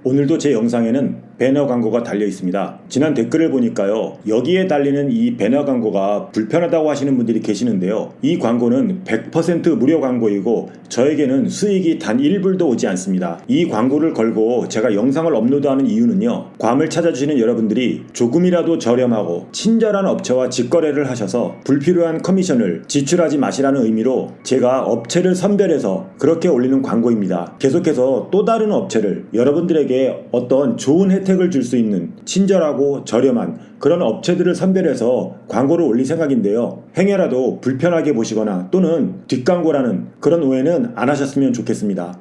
오늘도 제 영상에는 배너 광고가 달려 있습니다. 지난 댓글을 보니까요, 여기에 달리는 이 배너 광고가 불편하다고 하시는 분들이 계시는데요. 이 광고는 100% 무료 광고이고 저에게는 수익이 단 1불도 오지 않습니다. 이 광고를 걸고 제가 영상을 업로드하는 이유는요, 괌을 찾아주시는 여러분들이 조금이라도 저렴하고 친절한 업체와 직거래를 하셔서 불필요한 커미션을 지출하지 마시라는 의미로 제가 업체를 선별해서 그렇게 올리는 광고입니다. 계속해서 또 다른 업체를 여러분들에게 어떤 좋은 혜택을 줄 수 있는 친절하고 저렴한 그런 업체들을 선별해서 광고를 올릴 생각인데요. 행여라도 불편하게 보시거나 또는 뒷광고라는 그런 오해는 안 하셨으면 좋겠습니다.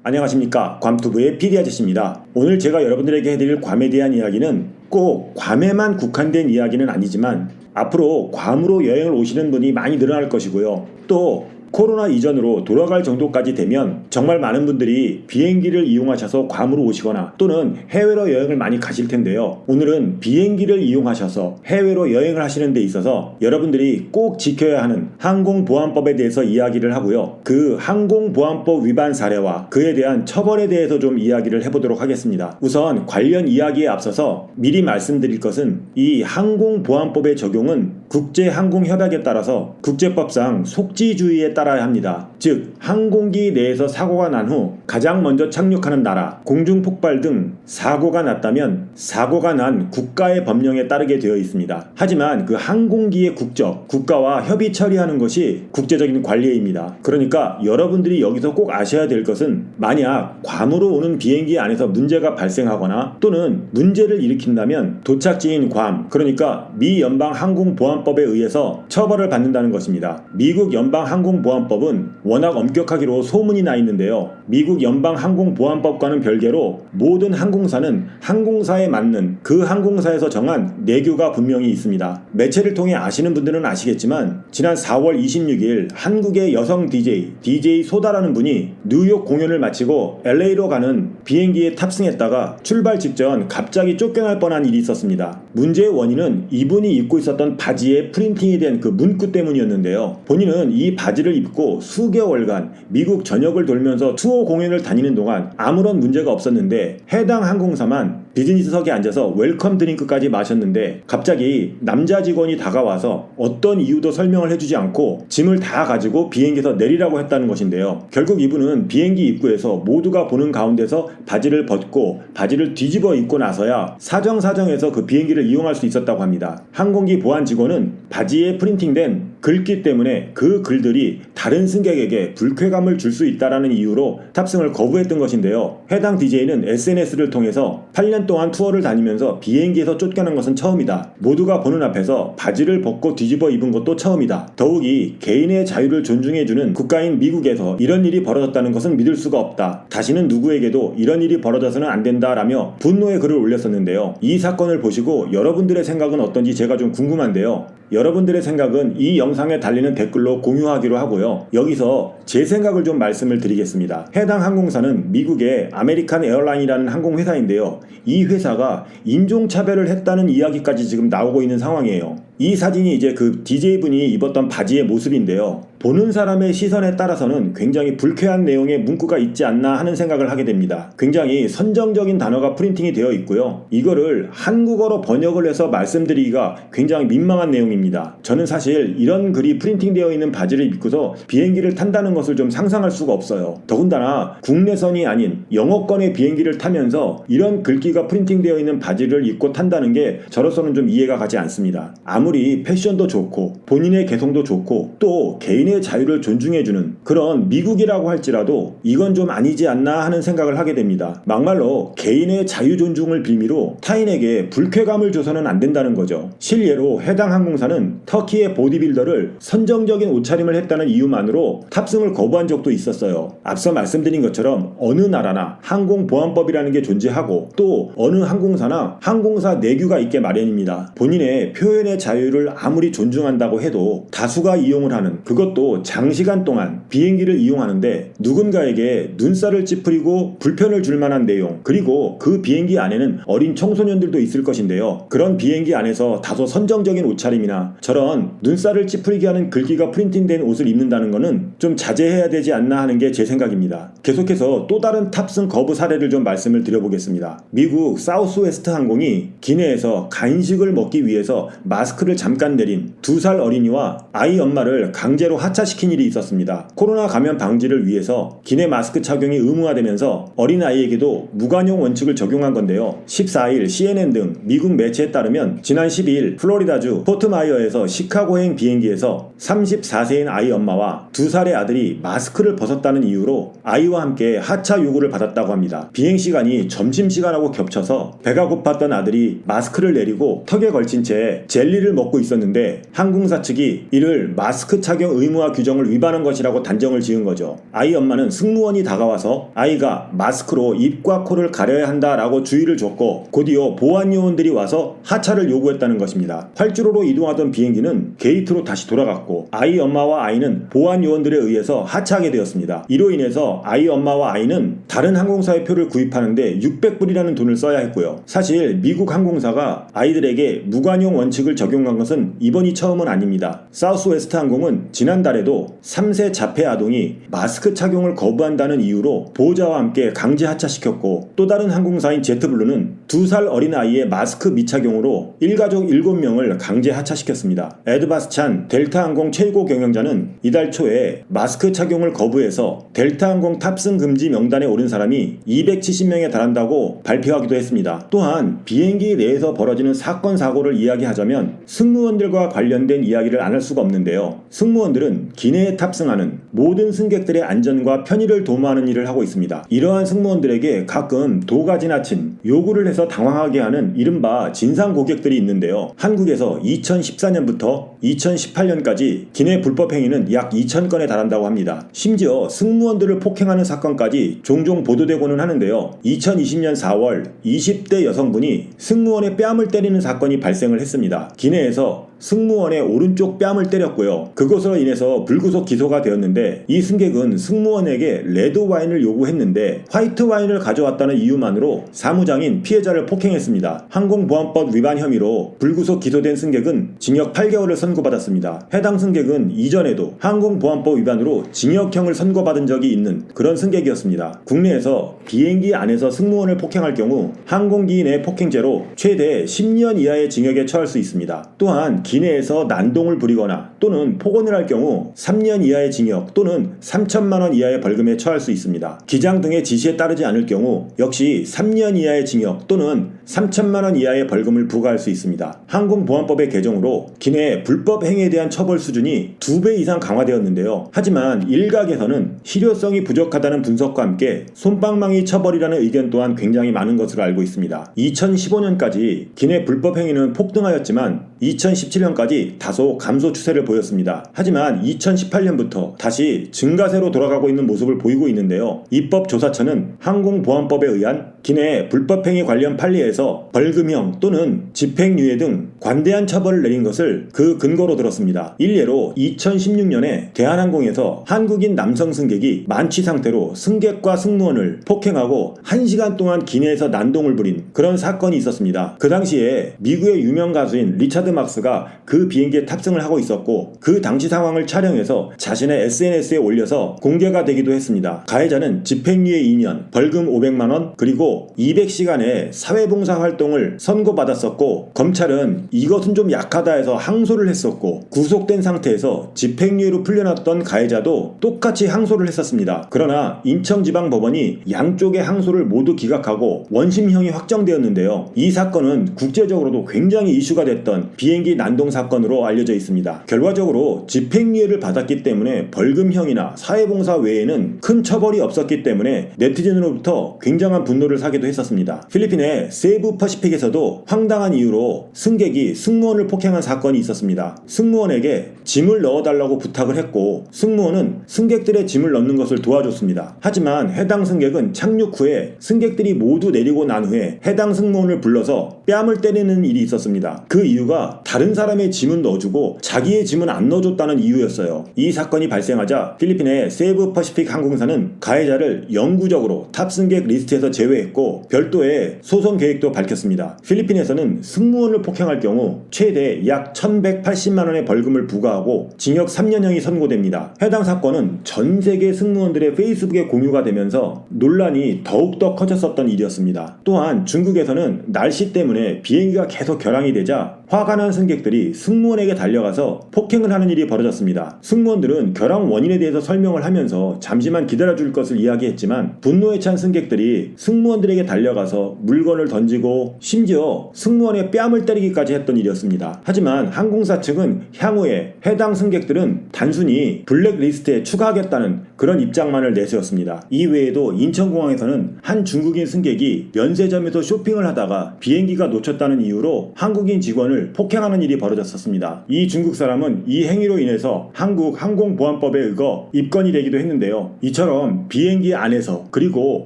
안녕하십니까, 괌투브의 PD 아저씨입니다. 오늘 제가 여러분들에게 해드릴 괌에 대한 이야기는 꼭 괌에만 국한된 이야기는 아니지만 앞으로 괌으로 여행을 오시는 분이 많이 늘어날 것이고요. 또 코로나 이전으로 돌아갈 정도까지 되면 정말 많은 분들이 비행기를 이용하셔서 괌으로 오시거나 또는 해외로 여행을 많이 가실 텐데요. 오늘은 비행기를 이용하셔서 해외로 여행을 하시는 데 있어서 여러분들이 꼭 지켜야 하는 항공보안법에 대해서 이야기를 하고요. 그 항공보안법 위반 사례와 그에 대한 처벌에 대해서 좀 이야기를 해보도록 하겠습니다. 우선 관련 이야기에 앞서서 미리 말씀드릴 것은 이 항공보안법의 적용은 국제항공협약에 따라서 국제법상 속지주의에 따라야 합니다. 즉 항공기 내에서 사고가 난 후 가장 먼저 착륙하는 나라, 공중폭발 등 사고가 났다면 사고가 난 국가의 법령에 따르게 되어 있습니다. 하지만 그 항공기의 국적, 국가와 협의 처리하는 것이 국제적인 관례입니다. 그러니까 여러분들이 여기서 꼭 아셔야 될 것은 만약 괌으로 오는 비행기 안에서 문제가 발생하거나 또는 문제를 일으킨다면 도착지인 괌, 그러니까 미 연방항공보안법에 의해서 처벌을 받는다는 것입니다. 미국 연방항공보안법은 워낙 엄격하기로 소문이 나 있는데요. 미국 연방항공보안법과는 별개로 모든 항공사는 항공사에 맞는 그 항공사에서 정한 내규가 분명히 있습니다. 매체를 통해 아시는 분들은 아시겠지만 지난 4월 26일 한국의 여성 DJ 소다라는 분이 뉴욕 공연을 마치고 LA로 가는 비행기에 탑승했다가 출발 직전 갑자기 쫓겨날 뻔한 일이 있었습니다. 문제의 원인은 이분이 입고 있었던 바지에 프린팅이 된 그 문구 때문이었는데요. 본인은 이 바지를 입고 수개월간 미국 전역을 돌면서 투어 공연을 다니는 동안 아무런 문제가 없었는데 해당 항공사만 비즈니스석에 앉아서 웰컴 드링크까지 마셨는데 갑자기 남자 직원이 다가와서 어떤 이유도 설명을 해주지 않고 짐을 다 가지고 비행기에서 내리라고 했다는 것인데요. 결국 이분은 비행기 입구에서 모두가 보는 가운데서 바지를 벗고 바지를 뒤집어 입고 나서야 사정사정해서 그 비행기를 이용할 수 있었다고 합니다. 항공기 보안 직원은 바지에 프린팅된 글귀 때문에 그 글들이 다른 승객에게 불쾌감을 줄 수 있다라는 이유로 탑승을 거부했던 것인데요. 해당 DJ는 SNS를 통해서 8년 동안 투어를 다니면서 비행기에서 쫓겨난 것은 처음이다. 모두가 보는 앞에서 바지를 벗고 뒤집어 입은 것도 처음이다. 더욱이 개인의 자유를 존중해주는 국가인 미국에서 이런 일이 벌어졌다는 것은 믿을 수가 없다. 다시는 누구에게도 이런 일이 벌어져서는 안 된다라며 분노의 글을 올렸었는데요. 이 사건을 보시고 여러분들의 생각은 어떤지 제가 좀 궁금한데요. 여러분들의 생각은 이 영상에 달리는 댓글로 공유하기로 하고요. 여기서 제 생각을 좀 말씀을 드리겠습니다. 해당 항공사는 미국의 아메리칸 에어라인이라는 항공회사인데요. 이 회사가 인종차별을 했다는 이야기까지 지금 나오고 있는 상황이에요. 이 사진이 이제 그 DJ분이 입었던 바지의 모습인데요. 보는 사람의 시선에 따라서는 굉장히 불쾌한 내용의 문구가 있지 않나 하는 생각을 하게 됩니다. 굉장히 선정적인 단어가 프린팅이 되어 있고요. 이거를 한국어로 번역을 해서 말씀드리기가 굉장히 민망한 내용입니다. 저는 사실 이런 글이 프린팅되어 있는 바지를 입고서 비행기를 탄다는 것을 좀 상상할 수가 없어요. 더군다나 국내선이 아닌 영어권의 비행기를 타면서 이런 글귀가 프린팅되어 있는 바지를 입고 탄다는 게 저로서는 좀 이해가 가지 않습니다. 아무리 패션도 좋고 본인의 개성도 좋고 또 개인의 자유를 존중해주는 그런 미국이라고 할지라도 이건 좀 아니지 않나 하는 생각을 하게 됩니다. 막말로 개인의 자유 존중을 빌미로 타인에게 불쾌감을 줘서는 안 된다는 거죠. 실례로 해당 항공사는 터키의 보디빌더를 선정적인 옷차림을 했다는 이유만으로 탑승을 거부한 적도 있었어요. 앞서 말씀드린 것처럼 어느 나라나 항공보안법이라는 게 존재하고 또 어느 항공사나 항공사 내규가 있게 마련입니다. 본인의 표현의 자유 자유를 아무리 존중한다고 해도 다수가 이용을 하는, 그것도 장시간 동안 비행기를 이용하는데 누군가에게 눈살을 찌푸리고 불편을 줄 만한 내용, 그리고 그 비행기 안에는 어린 청소년들도 있을 것인데요. 그런 비행기 안에서 다소 선정적인 옷차림이나 저런 눈살을 찌푸리게 하는 글귀가 프린팅된 옷을 입는다는 것은 좀 자제해야 되지 않나 하는 게 제 생각입니다. 계속해서 또 다른 탑승 거부 사례를 좀 말씀을 드려보겠습니다. 미국 사우스웨스트 항공이 기내에서 간식을 먹기 위해서 마스크를 잠깐 내린 2살 어린이와 아이 엄마를 강제로 하차시킨 일이 있었습니다. 코로나 감염 방지를 위해서 기내 마스크 착용이 의무화되면서 어린아이에게도 무관용 원칙을 적용한 건데요. 14일 CNN 등 미국 매체에 따르면 지난 12일 플로리다주 포트마이어에서 시카고행 비행기에서 34세인 아이 엄마와 2살의 아들이 마스크를 벗었다는 이유로 아이와 함께 하차 요구를 받았다고 합니다. 비행시간이 점심시간하고 겹쳐서 배가 고팠던 아들이 마스크를 내리고 턱에 걸친 채 젤리를 먹고 있었는데 항공사 측이 이를 마스크 착용 의무화 규정을 위반한 것이라고 단정을 지은 거죠. 아이 엄마는 승무원이 다가와서 아이가 마스크로 입과 코를 가려야 한다라고 주의를 줬고 곧이어 보안 요원들이 와서 하차를 요구했다는 것입니다. 활주로로 이동하던 비행기는 게이트로 다시 돌아갔고 아이 엄마와 아이는 보안 요원들에 의해서 하차하게 되었습니다. 이로 인해서 아이 엄마와 아이는 다른 항공사의 표를 구입하는데 600불이라는 돈을 써야 했고요. 사실 미국 항공사가 아이들에게 무관용 원칙을 적용한 것은 이번이 처음은 아닙니다. 사우스웨스트 항공은 지난달에도 3세 자폐 아동이 마스크 착용을 거부한다는 이유로 보호자와 함께 강제 하차시켰고 또 다른 항공사인 제트블루는 2살 어린아이의 마스크 미착용으로 일가족 7명을 강제 하차시켰습니다. 에드 바스찬 델타 항공 최고 경영자는 이달 초에 마스크 착용을 거부해서 델타 항공 탑승 금지 명단에 오른 사람이 270명에 달한다고 발표하기도 했습니다. 또한 비행기 내에서 벌어지는 사건 사고를 이야기하자면 승무원들과 관련된 이야기를 안 할 수가 없는데요. 승무원들은 기내에 탑승하는 모든 승객들의 안전과 편의를 도모하는 일을 하고 있습니다. 이러한 승무원들에게 가끔 도가 지나친 요구를 해서 당황하게 하는 이른바 진상 고객들이 있는데요. 한국에서 2014년부터 2018년까지 기내 불법 행위는 약 2,000건에 달한다고 합니다. 심지어 승무원들을 폭행하는 사건까지 종종 보도되고는 하는데요. 2020년 4월 20대 여성분이 승무원의 뺨을 때리는 사건이 발생을 했습니다. 기내에서 승무원의 오른쪽 뺨을 때렸고요. 그것으로 인해서 불구속 기소가 되었는데 이 승객은 승무원에게 레드 와인을 요구했는데 화이트 와인을 가져왔다는 이유만으로 사무장인 피해자를 폭행했습니다. 항공보안법 위반 혐의로 불구속 기소된 승객은 징역 8개월을 선고받았습니다. 해당 승객은 이전에도 항공보안법 위반으로 징역형을 선고받은 적이 있는 그런 승객이었습니다. 국내에서 비행기 안에서 승무원을 폭행할 경우 항공기 내 폭행죄로 최대 10년 이하의 징역에 처할 수 있습니다. 또한 기내에서 난동을 부리거나 또는 폭언을 할 경우 3년 이하의 징역 또는 3천만 원 이하의 벌금에 처할 수 있습니다. 기장 등의 지시에 따르지 않을 경우 역시 3년 이하의 징역 또는 3천만 원 이하의 벌금을 부과할 수 있습니다. 항공보안법의 개정으로 기내 불법 행위에 대한 처벌 수준이 2배 이상 강화되었는데요. 하지만 일각에서는 실효성이 부족하다는 분석과 함께 솜방망이 처벌이라는 의견 또한 굉장히 많은 것으로 알고 있습니다. 2015년까지 기내 불법 행위는 폭등하였지만 2017년까지 다소 감소 추세를 보였습니다. 하지만 2018년부터 다시 증가세로 돌아가고 있는 모습을 보이고 있는데요. 입법조사처는 항공보안법에 의한 기내 불법행위 관련 판례에서 벌금형 또는 집행유예 등 관대한 처벌을 내린 것을 그 근거로 들었습니다. 일례로 2016년에 대한항공에서 한국인 남성 승객이 만취 상태로 승객과 승무원을 폭행하고 1시간 동안 기내에서 난동을 부린 그런 사건이 있었습니다. 그 당시에 미국의 유명 가수인 리차드 막스가 그 비행기에 탑승을 하고 있었고 그 당시 상황을 촬영해서 자신의 SNS에 올려서 공개가 되기도 했습니다. 가해자는 집행유예 2년, 벌금 500만 원, 그리고 200시간의 사회봉사 활동을 선고받았었고 검찰은 이것은 좀 약하다 해서 항소를 했었고 구속된 상태에서 집행유예로 풀려났던 가해자도 똑같이 항소를 했었습니다. 그러나 인천지방법원이 양쪽의 항소를 모두 기각하고 원심형이 확정되었는데요. 이 사건은 국제적으로도 굉장히 이슈가 됐던 비행기 난동 사건으로 알려져 있습니다. 결과적으로 집행유예를 받았기 때문에 벌금형이나 사회봉사 외에는 큰 처벌이 없었기 때문에 네티즌으로부터 굉장한 분노를 사기도 했었습니다. 필리핀의 세부 퍼시픽에서도 황당한 이유로 승객이 승무원을 폭행한 사건이 있었습니다. 승무원에게 짐을 넣어달라고 부탁을 했고 승무원은 승객들의 짐을 넣는 것을 도와줬습니다. 하지만 해당 승객은 착륙 후에 승객들이 모두 내리고 난 후에 해당 승무원을 불러서 뺨을 때리는 일이 있었습니다. 그 이유가 아저씨가 다른 사람의 짐은 넣어주고 자기의 짐은 안 넣어줬다는 이유였어요. 이 사건이 발생하자 필리핀의 세부 퍼시픽 항공사는 가해자를 영구적으로 탑승객 리스트에서 제외했고 별도의 소송 계획도 밝혔습니다. 필리핀에서는 승무원을 폭행할 경우 최대 약 1,180만 원의 벌금을 부과하고 징역 3년형이 선고됩니다. 해당 사건은 전 세계 승무원들의 페이스북에 공유가 되면서 논란이 더욱더 커졌었던 일이었습니다. 또한 중국에서는 날씨 때문에 비행기가 계속 결항이 되자 화가 난 승객들이 승무원에게 달려가서 폭행을 하는 일이 벌어졌습니다. 승무원들은 결항 원인에 대해서 설명을 하면서 잠시만 기다려줄 것을 이야기했지만 분노에 찬 승객들이 승무원들에게 달려가서 물건을 던지고 심지어 승무원의 뺨을 때리기까지 했던 일이었습니다. 하지만 항공사 측은 향후에 해당 승객들은 단순히 블랙리스트에 추가하겠다는 그런 입장만을 내세웠습니다. 이 외에도 인천공항에서는 한 중국인 승객이 면세점에서 쇼핑을 하다가 비행기가 놓쳤다는 이유로 한국인 직원을 폭행하는 일이 벌어졌었습니다. 이 중국 사람은 이 행위로 인해서 한국 항공보안법에 의거 입건이 되기도 했는데요. 이처럼 비행기 안에서 그리고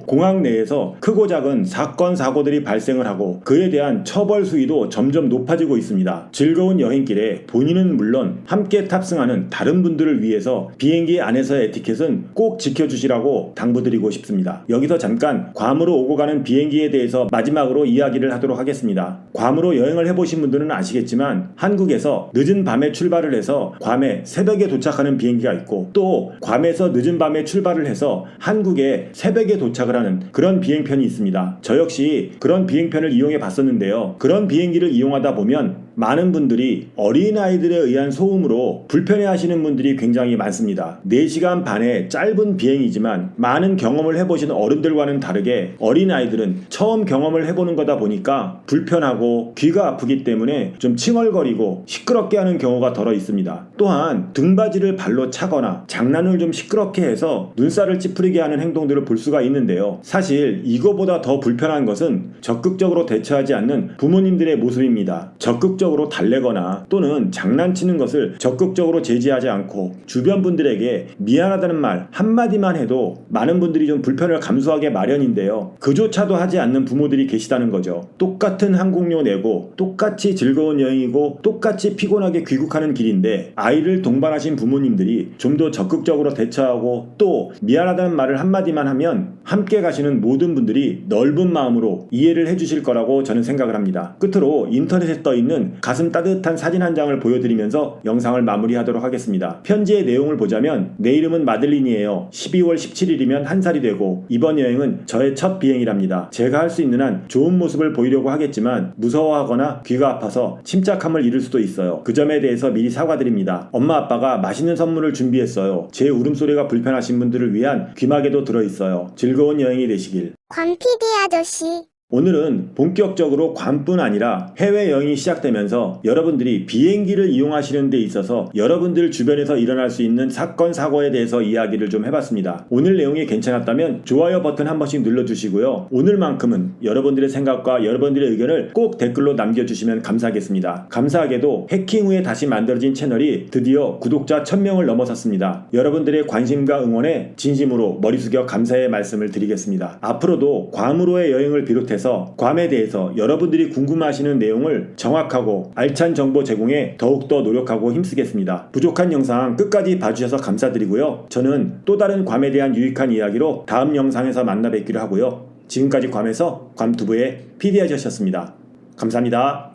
공항 내에서 크고 작은 사건 사고들이 발생을 하고 그에 대한 처벌 수위도 점점 높아지고 있습니다. 즐거운 여행길에 본인은 물론 함께 탑승하는 다른 분들을 위해서 비행기 안에서의 에티켓은 꼭 지켜주시라고 당부드리고 싶습니다. 여기서 잠깐 괌으로 오고 가는 비행기에 대해서 마지막으로 이야기를 하도록 하겠습니다. 괌으로 여행을 해보신 분들은 아시겠지만 한국에서 늦은 밤에 출발을 해서 괌에 새벽에 도착하는 비행기가 있고 또 괌에서 늦은 밤에 출발을 해서 한국에 새벽에 도착을 하는 그런 비행편이 있습니다. 저 역시 그런 비행편을 이용해 봤었는데요. 그런 비행기를 이용하다 보면 많은 분들이 어린아이들에 의한 소음으로 불편해하시는 분들이 굉장히 많습니다. 4시간 반의 짧은 비행이지만 많은 경험을 해보신 어른들과는 다르게 어린아이들은 처음 경험을 해보는 거다 보니까 불편하고 귀가 아프기 때문에 좀 칭얼거리고 시끄럽게 하는 경우가 덜어 있습니다. 또한 등받이를 발로 차거나 장난을 좀 시끄럽게 해서 눈살을 찌푸리게 하는 행동들을 볼 수가 있는데요. 사실 이거보다 더 불편한 것은 적극적으로 대처하지 않는 부모님들의 모습입니다. 적극적으로 달래거나 또는 장난치는 것을 적극적으로 제지하지 않고 주변 분들에게 미안하다는 말 한마디만 해도 많은 분들이 좀 불편을 감수하게 마련인데요. 그조차도 하지 않는 부모들이 계시다는 거죠. 똑같은 항공료 내고 똑같이 즐거운 여행이고 똑같이 피곤하게 귀국하는 길인데 아이를 동반하신 부모님들이 좀 더 적극적으로 대처하고 또 미안하다는 말을 한마디만 하면 함께 가시는 모든 분들이 넓은 마음으로 이해를 해주실 거라고 저는 생각을 합니다. 끝으로 인터넷에 떠있는 가슴 따뜻한 사진 한 장을 보여드리면서 영상을 마무리하도록 하겠습니다. 편지의 내용을 보자면 내 이름은 마들린이에요. 12월 17일이면 1살이 되고 이번 여행은 저의 첫 비행이랍니다. 제가 할 수 있는 한 좋은 모습을 보이려고 하겠지만 무서워하거나 귀가 아파서 침착함을 잃을 수도 있어요. 그 점에 대해서 미리 사과드립니다. 엄마 아빠가 맛있는 선물을 준비했어요. 제 울음소리가 불편하신 분들을 위한 귀마개도 들어있어요. 즐거운 여행이 되시길. 관 PD 아저씨. 오늘은 본격적으로 괌뿐 아니라 해외여행이 시작되면서 여러분들이 비행기를 이용하시는 데 있어서 여러분들 주변에서 일어날 수 있는 사건 사고에 대해서 이야기를 좀 해봤습니다. 오늘 내용이 괜찮았다면 좋아요 버튼 한 번씩 눌러주시고요. 오늘만큼은 여러분들의 생각과 여러분들의 의견을 꼭 댓글로 남겨주시면 감사하겠습니다. 감사하게도 해킹 후에 다시 만들어진 채널이 드디어 구독자 1000명을 넘어섰습니다. 여러분들의 관심과 응원에 진심으로 머리 숙여 감사의 말씀을 드리겠습니다. 앞으로도 괌으로의 여행을 비롯해서 괌에 대해서 여러분들이 궁금하시는 내용을 정확하고 알찬 정보 제공에 더욱더 노력하고 힘쓰겠습니다. 부족한 영상 끝까지 봐주셔서 감사드리고요. 저는 또 다른 괌에 대한 유익한 이야기로 다음 영상에서 만나 뵙기로 하고요. 지금까지 괌에서 괌투브의 PD 아저씨였습니다. 감사합니다.